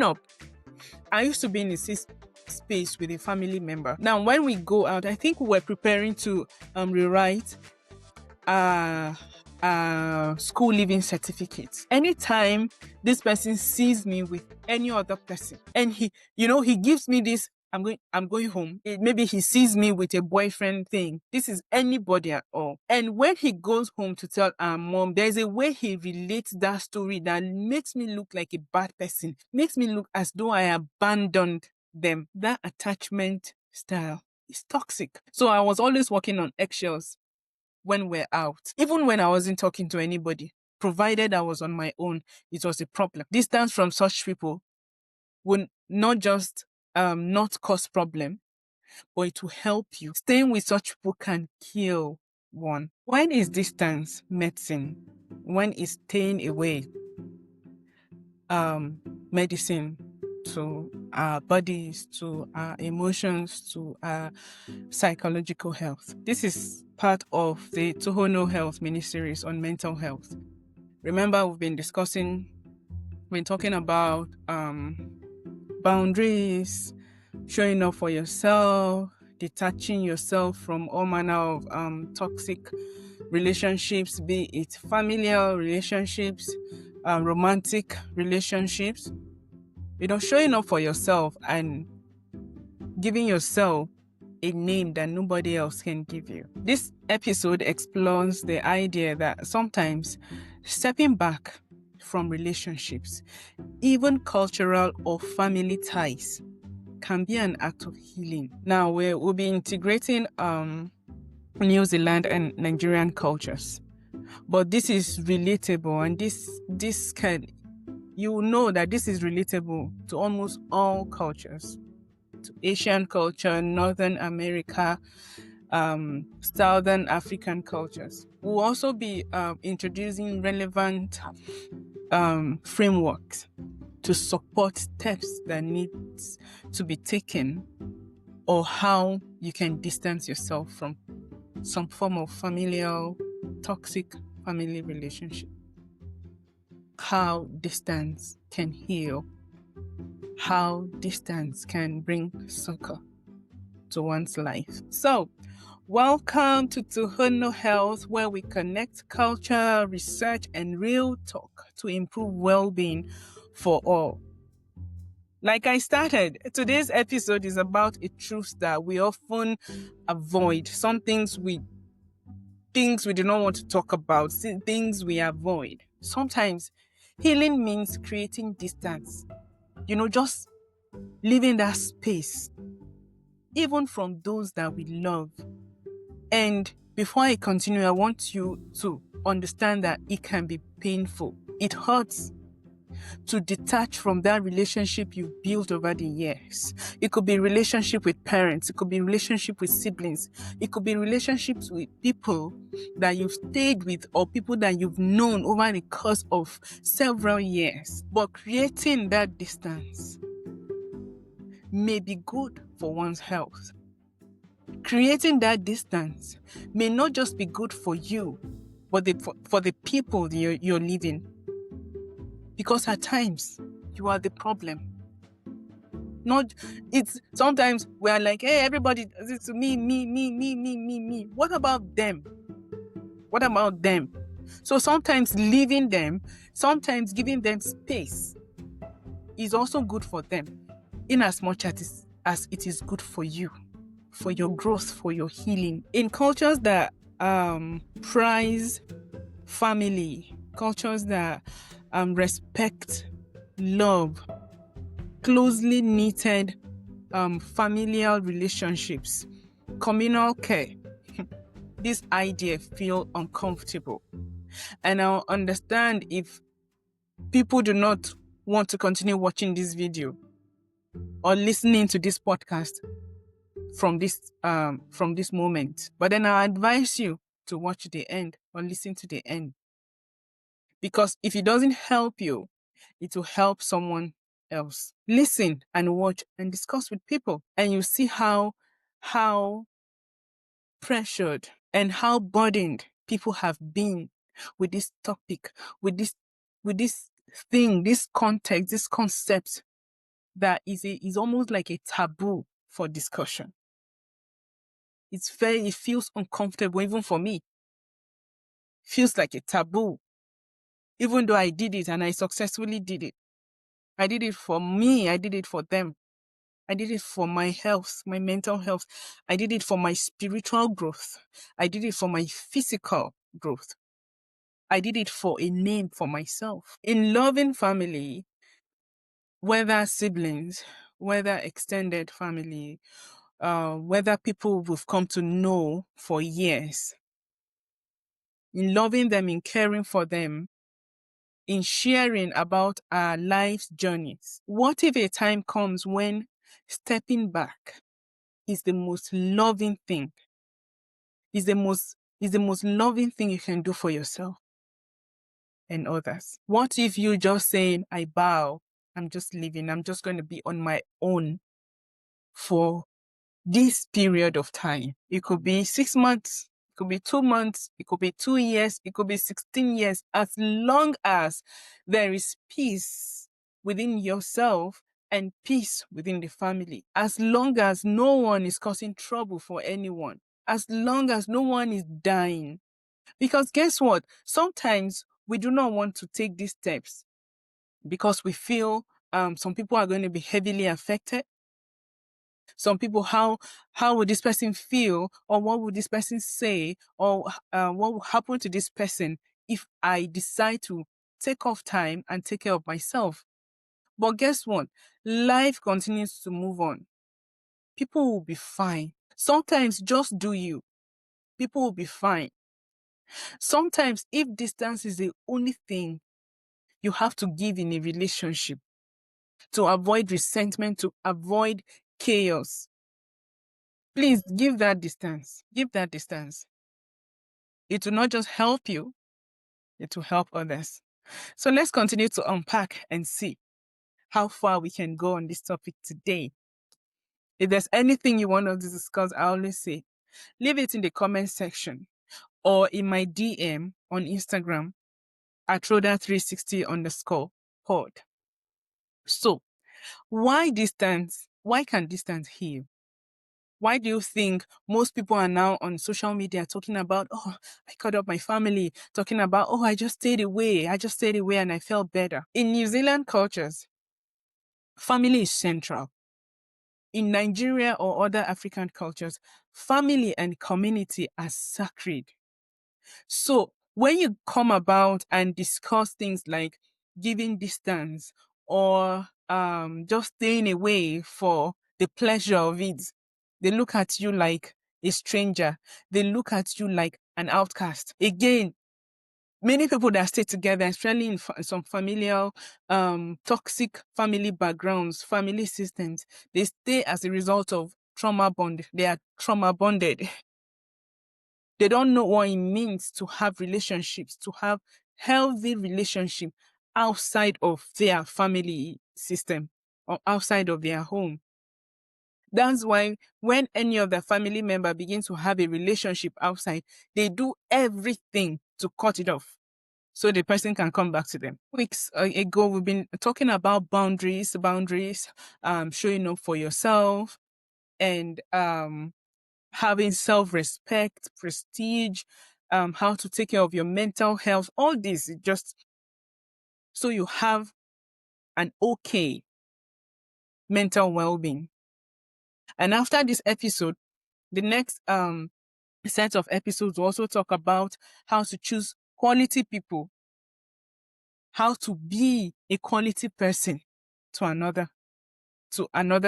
Growing up, I used to be in a safe space with a family member. Now, when we go out, I think we were preparing to rewrite our school living certificate. Anytime this person sees me with any other person, and he gives me this, I'm going home. Maybe he sees me with a boyfriend thing. This is anybody at all. And when he goes home to tell our mom, there's a way he relates that story that makes me look like a bad person, makes me look as though I abandoned them. That attachment style is toxic. So I was always walking on eggshells when we're out. Even when I wasn't talking to anybody, provided I was on my own, it was a problem. Distance from such people would not just not cause problem, but it will help you. Staying with such people can kill one. When is distance medicine? When is staying away medicine to our bodies, to our emotions, to our psychological health? This is part of the Tohono Health mini-series on mental health. Remember, we've been talking about boundaries, showing up for yourself, detaching yourself from all manner of toxic relationships, be it familial relationships, romantic relationships. Showing up for yourself and giving yourself a name that nobody else can give you. This episode explores the idea that sometimes stepping back from relationships, even cultural or family ties, can be an act of healing. Now, we'll be integrating New Zealand and Nigerian cultures, but this is relatable, and this can, you know that this is relatable to almost all cultures, to Asian culture, Northern America, Southern African cultures. We'll also be introducing relevant frameworks to support steps that need to be taken, or how you can distance yourself from some form of familial, toxic family relationship. How distance can heal. How distance can bring succor to one's life. So, welcome to Tohono Health, where we connect culture, research, and real talk to improve well-being for all. Like I started, today's episode is about a truth that we often avoid. Some things we do not want to talk about, things we avoid. Sometimes healing means creating distance. Just leaving that space, even from those that we love. And before I continue, I want you to understand that it can be painful. It hurts to detach from that relationship you've built over the years. It could be relationship with parents. It could be relationship with siblings. It could be relationships with people that you've stayed with, or people that you've known over the course of several years. But creating that distance may be good for one's health. Creating that distance may not just be good for you, but for the people you're living. Because at times, you are the problem. Sometimes we are like, hey, everybody does it to me. What about them? So sometimes leaving them, sometimes giving them space is also good for them, in as much as it is good for you, for your growth, for your healing. In cultures that prize family, cultures that respect love, closely knitted familial relationships, communal care, this idea feel uncomfortable. And I'll understand if people do not want to continue watching this video or listening to this podcast from this moment. But then I advise you to watch the end or listen to the end. Because if it doesn't help you, it will help someone else. Listen and watch and discuss with people, and you see how pressured and how burdened people have been with this topic, with this thing, this context, this concept that is almost like a taboo for discussion. It feels uncomfortable, even for me. Feels like a taboo. Even though I did it and I successfully did it. I did it for me. I did it for them. I did it for my health, my mental health. I did it for my spiritual growth. I did it for my physical growth. I did it for a name for myself. In loving family, whether siblings, whether extended family, whether people we've come to know for years, in loving them, in caring for them, in sharing about our life's journeys. What if a time comes when stepping back is the most loving thing? Is the most loving thing you can do for yourself and others? What if you just saying, I bow, I'm just leaving, I'm just going to be on my own for this period of time? It could be 6 months, it could be 2 months, it could be 2 years, it could be 16 years, as long as there is peace within yourself and peace within the family, as long as no one is causing trouble for anyone, as long as no one is dying. Because guess what? Sometimes we do not want to take these steps because we feel some people are going to be heavily affected. Some people, how would this person feel, or what would this person say, or what will happen to this person if I decide to take off time and take care of myself? But guess what? Life continues to move on. People will be fine. Sometimes just do you. People will be fine. Sometimes if distance is the only thing you have to give in a relationship to avoid resentment, to avoid chaos, please give that distance. Give that distance. It will not just help you, it will help others. So let's continue to unpack and see how far we can go on this topic today. If there's anything you want us to discuss, I always say, leave it in the comment section or in my DM on Instagram at Rhoda360_pod. So, why distance? Why can distance heal? Why do you think most people are now on social media talking about, oh, I cut up my family, talking about, oh, I just stayed away and I felt better? In New Zealand cultures, family is central. In Nigeria or other African cultures, family and community are sacred. So when you come about and discuss things like giving distance or just staying away for the pleasure of it, they look at you like a stranger. They look at you like an outcast. Again, many people that stay together, especially in some familial, toxic family backgrounds, family systems, they stay as a result of trauma bond. They are trauma bonded. They don't know what it means to have relationships, to have healthy relationship outside of their family system or outside of their home. That's why when any of the family member begins to have a relationship outside, they do everything to cut it off so the person can come back to them. Weeks ago, we've been talking about boundaries, showing up for yourself, and having self-respect, prestige, how to take care of your mental health. All this is just so you have an okay mental well-being. And after this episode, the next set of episodes will also talk about how to choose quality people, how to be a quality person to another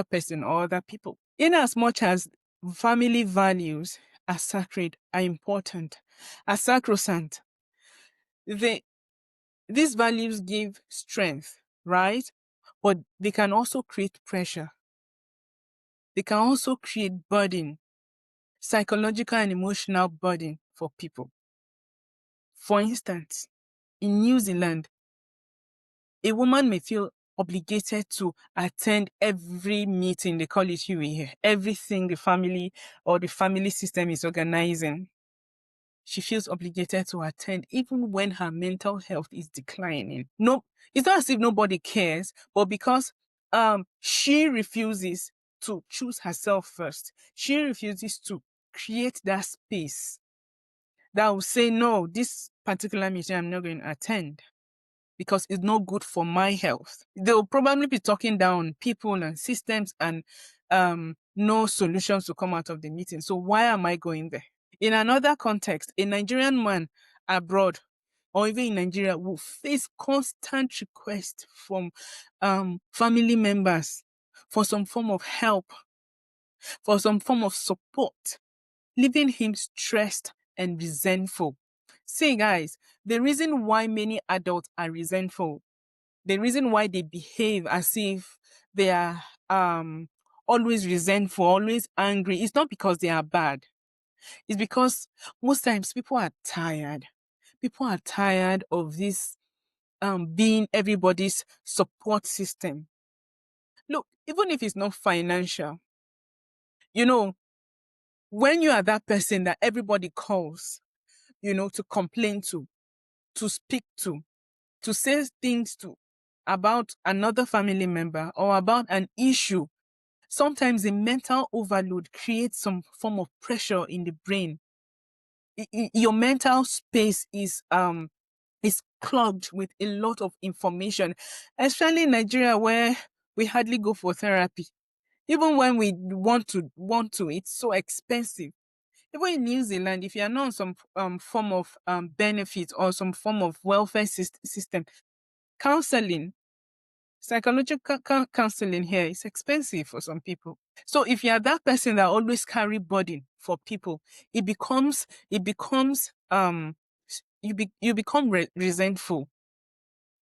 person or other people. In as much as family values are sacred, are important, are sacrosanct, these values give strength, right? But they can also create pressure. They can also create burden, psychological and emotional burden for people. For instance, in New Zealand, a woman may feel obligated to attend every meeting, they call it UAE, everything the family or the family system is organizing. She feels obligated to attend even when her mental health is declining. No, it's not as if nobody cares, but because she refuses to choose herself first. She refuses to create that space that will say, no, this particular meeting I'm not going to attend because it's not good for my health. They'll probably be talking down people and systems and no solutions to come out of the meeting. So why am I going there? In another context, a Nigerian man abroad or even in Nigeria will face constant requests from family members for some form of help, for some form of support, leaving him stressed and resentful. See, guys, the reason why many adults are resentful, the reason why they behave as if they are always resentful, always angry, is not because they are bad. It's because most times people are tired. People are tired of this being everybody's support system. Look, even if it's not financial, you know, when you are that person that everybody calls, to complain to speak to say things to about another family member or about an issue, sometimes the mental overload creates some form of pressure in the brain. Your mental space is clogged with a lot of information, especially in Nigeria where we hardly go for therapy. Even when we want to, it's so expensive. Even in New Zealand, if you are not on some form of benefit or some form of welfare system, counseling, psychological counseling here is expensive for some people. So if you are that person that always carry burden for people, you become resentful.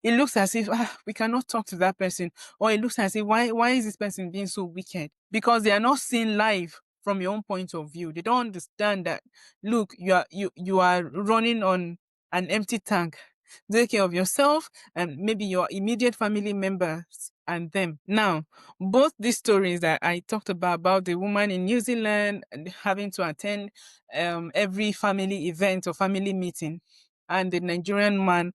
It looks as if we cannot talk to that person, or it looks as if why is this person being so wicked? Because they are not seeing life from your own point of view. They don't understand that. Look, you are running on an empty tank. Take care of yourself and maybe your immediate family members and them. Now, both these stories that I talked about the woman in New Zealand and having to attend every family event or family meeting, and the Nigerian man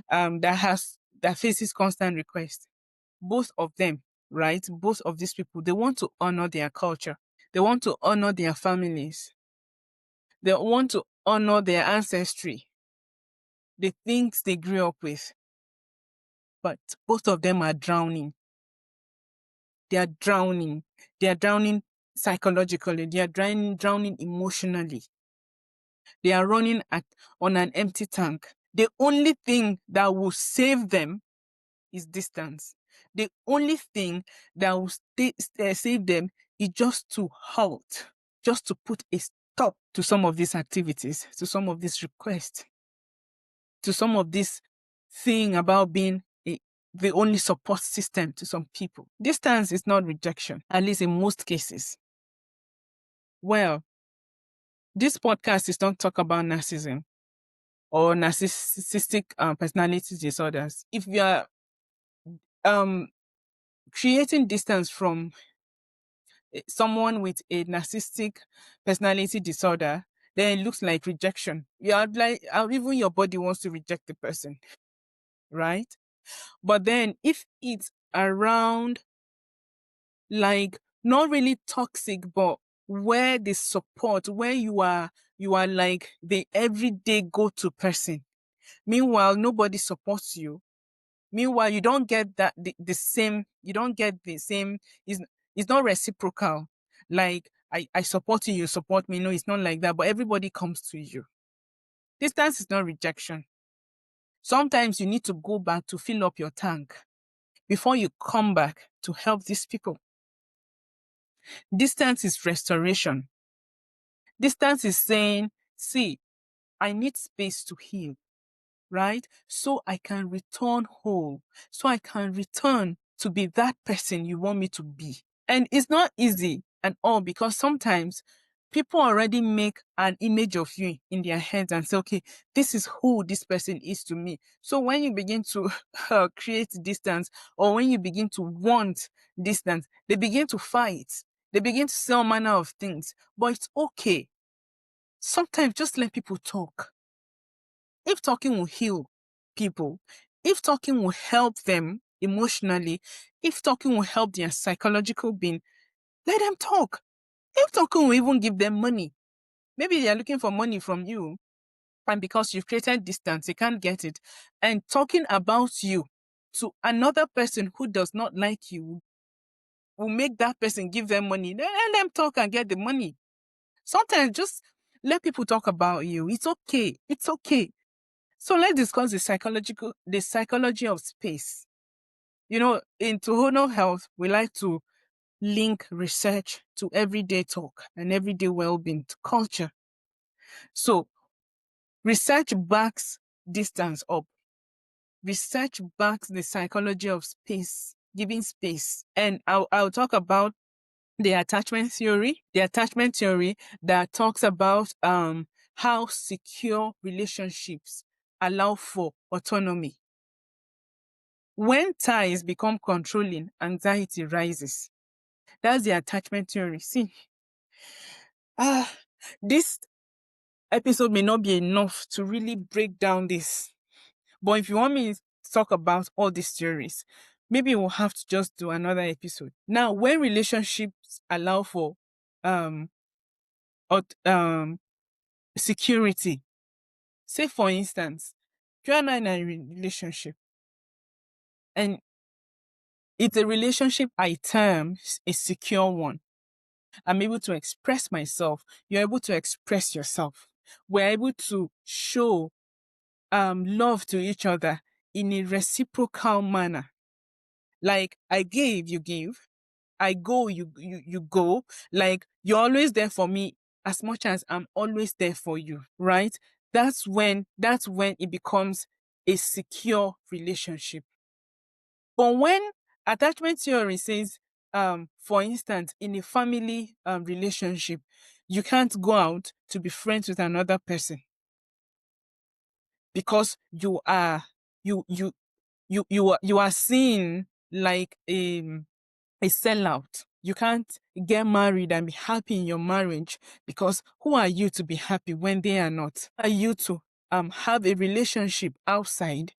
that faces constant requests. Both of them, right? Both of these people, they want to honor their culture. They want to honor their families. They want to honor their ancestry, the things they grew up with. But both of them are drowning. They are drowning. They are drowning psychologically. They are drowning emotionally. They are running on an empty tank. The only thing that will save them is distance. The only thing that will save them is just to halt, just to put a stop to some of these activities, to some of these requests, to some of this thing about being the only support system to some people. Distance is not rejection, at least in most cases. Well, this podcast is not talk about narcissism or narcissistic personality disorders. If you are creating distance from someone with a narcissistic personality disorder, then it looks like rejection. You are like, even your body wants to reject the person, right? But then if it's around, like, not really toxic, but where the support, where you are like the everyday go-to person. Meanwhile, nobody supports you. Meanwhile, you don't get that the same, you don't get the same, it's not reciprocal. Like, I support you, you support me. No, it's not like that, but everybody comes to you. Distance is not rejection. Sometimes you need to go back to fill up your tank before you come back to help these people. Distance is restoration. Distance is saying, see, I need space to heal, right? So I can return whole, so I can return to be that person you want me to be. And it's not easy at all, because sometimes people already make an image of you in their heads and say, okay, this is who this person is to me. So when you begin to create distance, or when you begin to want distance, they begin to fight. They begin to say all manner of things. But it's okay. Sometimes just let people talk. If talking will heal people, if talking will help them, emotionally, if talking will help their psychological being, let them talk. If talking will even give them money, maybe they are looking for money from you, and because you've created distance, they can't get it. And talking about you to another person who does not like you will make that person give them money. Let them talk and get the money. Sometimes just let people talk about you. It's okay. It's okay. So let's discuss the psychology of space. In Tohono Health, we like to link research to everyday talk and everyday well-being to culture. So research backs distance up. Research backs the psychology of space, giving space. And I'll talk about the attachment theory. The attachment theory that talks about how secure relationships allow for autonomy. When ties become controlling, anxiety rises. That's the attachment theory. See, this episode may not be enough to really break down this. But if you want me to talk about all these theories, maybe we'll have to just do another episode. Now, when relationships allow for um security, say for instance, you and I are in a relationship, and it's a relationship I term a secure one. I'm able to express myself. You're able to express yourself. We're able to show love to each other in a reciprocal manner. Like I gave, you give. I go, you go. Like you're always there for me as much as I'm always there for you, right? That's when it becomes a secure relationship. But when attachment theory says, for instance, in a family relationship, you can't go out to be friends with another person because you are seen like a sellout. You can't get married and be happy in your marriage because who are you to be happy when they are not? Who are you to have a relationship outside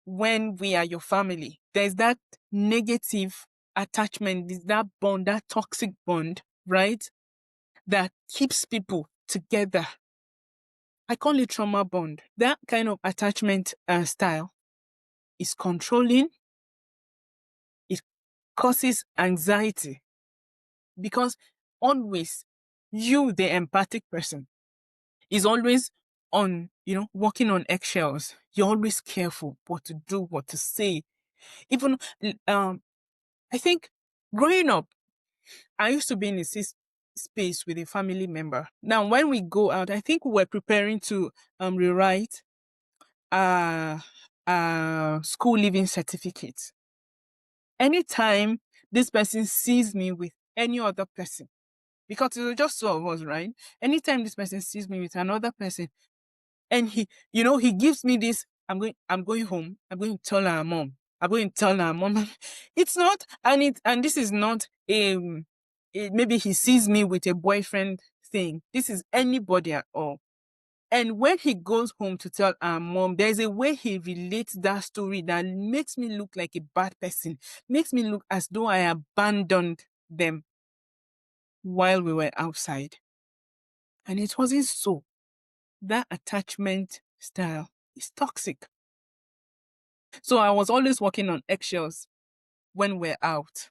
when we are your family? There's that negative attachment, there's that bond, that toxic bond, right? That keeps people together. I call it trauma bond. That kind of attachment style is controlling. It causes anxiety because always you, the empathic person, is always walking on eggshells. You're always careful what to do, what to say. Even, I think growing up, I used to be in a space with a family member. Now, when we go out, I think we were preparing to rewrite uh, school leaving certificate. Anytime this person sees me with any other person, because it was just two of us, right? Anytime this person sees me with another person, and he gives me this, I'm going home. I'm going to tell our mom. I'm going to tell our mom. It's not, and this is not maybe he sees me with a boyfriend thing. This is anybody at all. And when he goes home to tell our mom, there's a way he relates that story that makes me look like a bad person, makes me look as though I abandoned them while we were outside. And it wasn't so. That attachment style is toxic. So I was always walking on eggshells when we're out.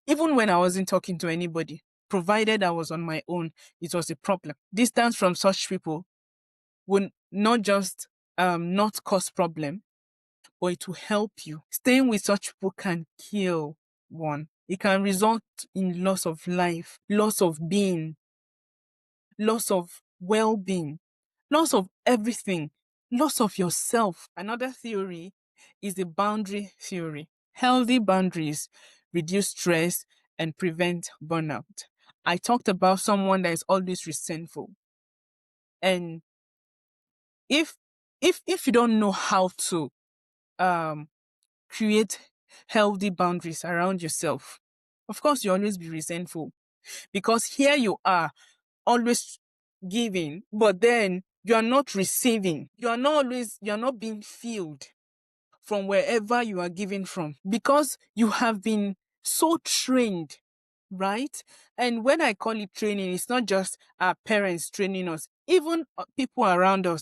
Even when I wasn't talking to anybody, provided I was on my own, it was a problem. Distance from such people would not just not cause problem, but it will help you. Staying with such people can kill one. It can result in loss of life, loss of being, loss of well-being, loss of everything, loss of yourself. Another theory is the boundary theory. Healthy boundaries reduce stress and prevent burnout. I talked about someone that is always resentful. And if if you don't know how to um create healthy boundaries around yourself, of course you always be resentful because here you are always giving, but then you are not receiving. You are not being filled. from wherever you are giving from, because you have been so trained, right? And when I call it training, it's not just our parents training us, even people around us